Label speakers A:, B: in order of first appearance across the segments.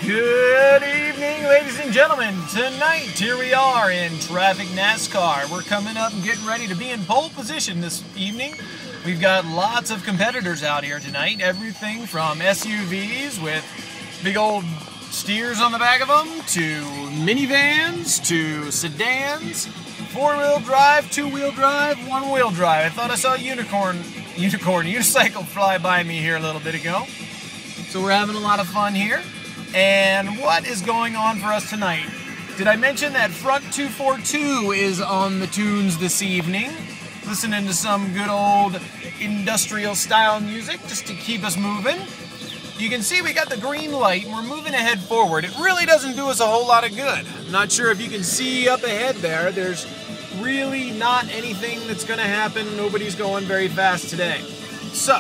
A: Good evening, ladies and gentlemen. Tonight, here we are in traffic NASCAR. We're coming up and getting ready to be in pole position this evening. We've got lots of competitors out here tonight. Everything from SUVs with big old steers on the back of them, to minivans, to sedans, four-wheel drive, two-wheel drive, one-wheel drive. I thought I saw a unicycle fly by me here a little bit ago. So we're having a lot of fun here. And what is going on for us tonight? Did I mention that Front 242 is on the tunes this evening? Listening to some good old industrial style music just to keep us moving. You can see we got the green light and we're moving ahead forward. It really doesn't do us a whole lot of good. Not sure if you can see up ahead there. There's really not anything that's going to happen. Nobody's going very fast today. So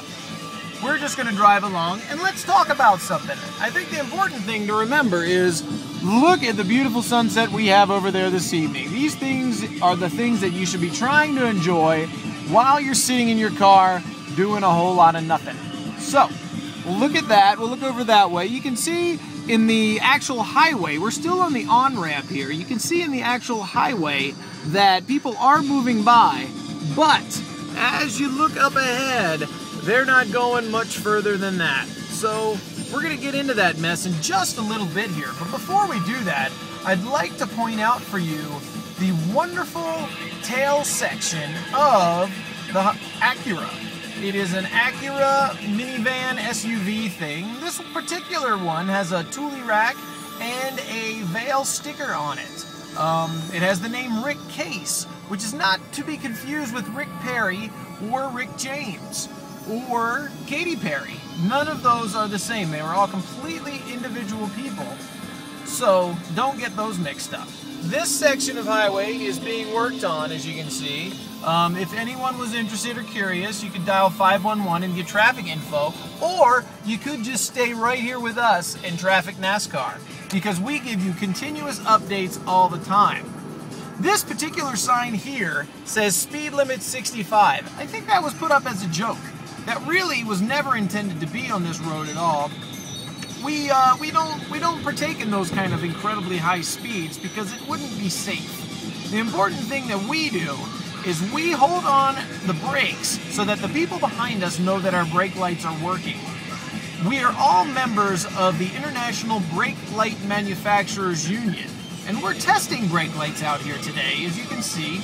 A: we're just going to drive along and let's talk about something. I think the important thing to remember is look at the beautiful sunset we have over there this evening. These things are the things that you should be trying to enjoy while you're sitting in your car doing a whole lot of nothing. So we'll look at that. We'll look over that way. You can see in the actual highway, we're still on the on-ramp here. You can see in the actual highway that people are moving by, but as you look up ahead, they're not going much further than that. So we're going to get into that mess in just a little bit here. But before we do that, I'd like to point out for you the wonderful tail section of the Acura. It is an Acura minivan SUV thing. This particular one has a Thule rack and a Vail sticker on it. It has the name Rick Case, which is not to be confused with Rick Perry or Rick James or Katy Perry. None of those are the same. They were all completely individual people. So don't get those mixed up. This section of highway is being worked on, as you can see. If anyone was interested or curious, you could dial 511 and get traffic info, or you could just stay right here with us in Traffic NASCAR, because we give you continuous updates all the time. This particular sign here says speed limit 65. I think that was put up as a joke. That really was never intended to be on this road at all. We don't partake in those kind of incredibly high speeds because it wouldn't be safe. The important thing that we do is we hold on the brakes so that the people behind us know that our brake lights are working. We are all members of the International Brake Light Manufacturers Union, and we're testing brake lights out here today, as you can see.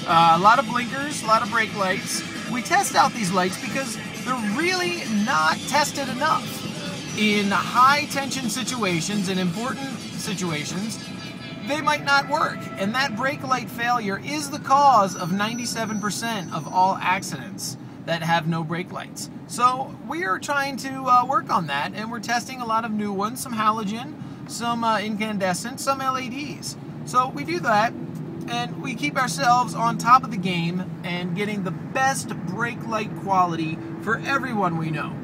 A: A lot of blinkers, a lot of brake lights. We test out these lights because they're really not tested enough. In high tension situations and important situations, they might not work. And that brake light failure is the cause of 97% of all accidents that have no brake lights. So we are trying to work on that, and we're testing a lot of new ones, some halogen, some incandescent, some LEDs. So we do that, and we keep ourselves on top of the game and getting the best brake light quality for everyone we know.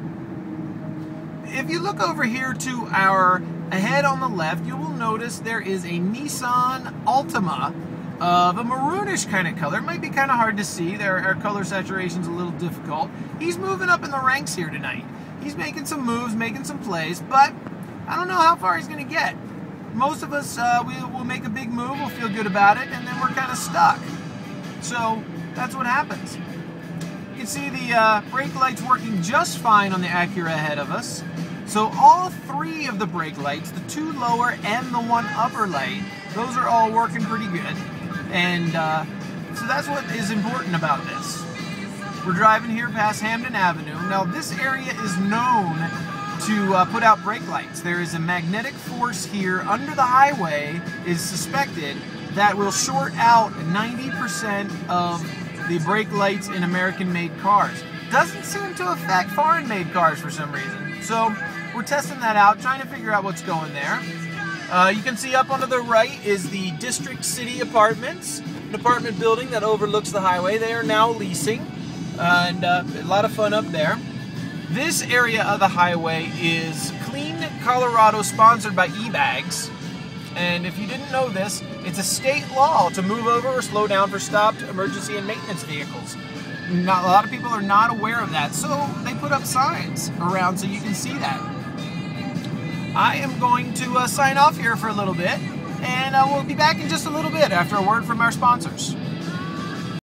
A: If you look over here to our ahead on the left, you will notice there is a Nissan Altima of a maroonish kind of color. It might be kind of hard to see. Our color saturation's a little difficult. He's moving up in the ranks here tonight. He's making some moves, making some plays, but I don't know how far he's going to get. Most of us, we'll make a big move, we'll feel good about it, and then we're kind of stuck. So that's what happens. You can see the brake lights working just fine on the Acura ahead of us. So all three of the brake lights, the two lower and the one upper light, those are all working pretty good. And so that's what is important about this. We're driving here past Hamden Avenue. Now this area is known to put out brake lights. There is a magnetic force here under the highway, is suspected, that will short out 90% of the brake lights in American-made cars. Doesn't seem to affect foreign-made cars for some reason. So we're testing that out, trying to figure out what's going there. You can see up on the right is the District City Apartments, an apartment building that overlooks the highway. They are now leasing, and a lot of fun up there. This area of the highway is Clean Colorado, sponsored by eBags. And if you didn't know this, it's a state law to move over or slow down for stopped emergency and maintenance vehicles. A lot of people are not aware of that, so they put up signs around so you can see that. I am going to sign off here for a little bit, and we'll be back in just a little bit after a word from our sponsors.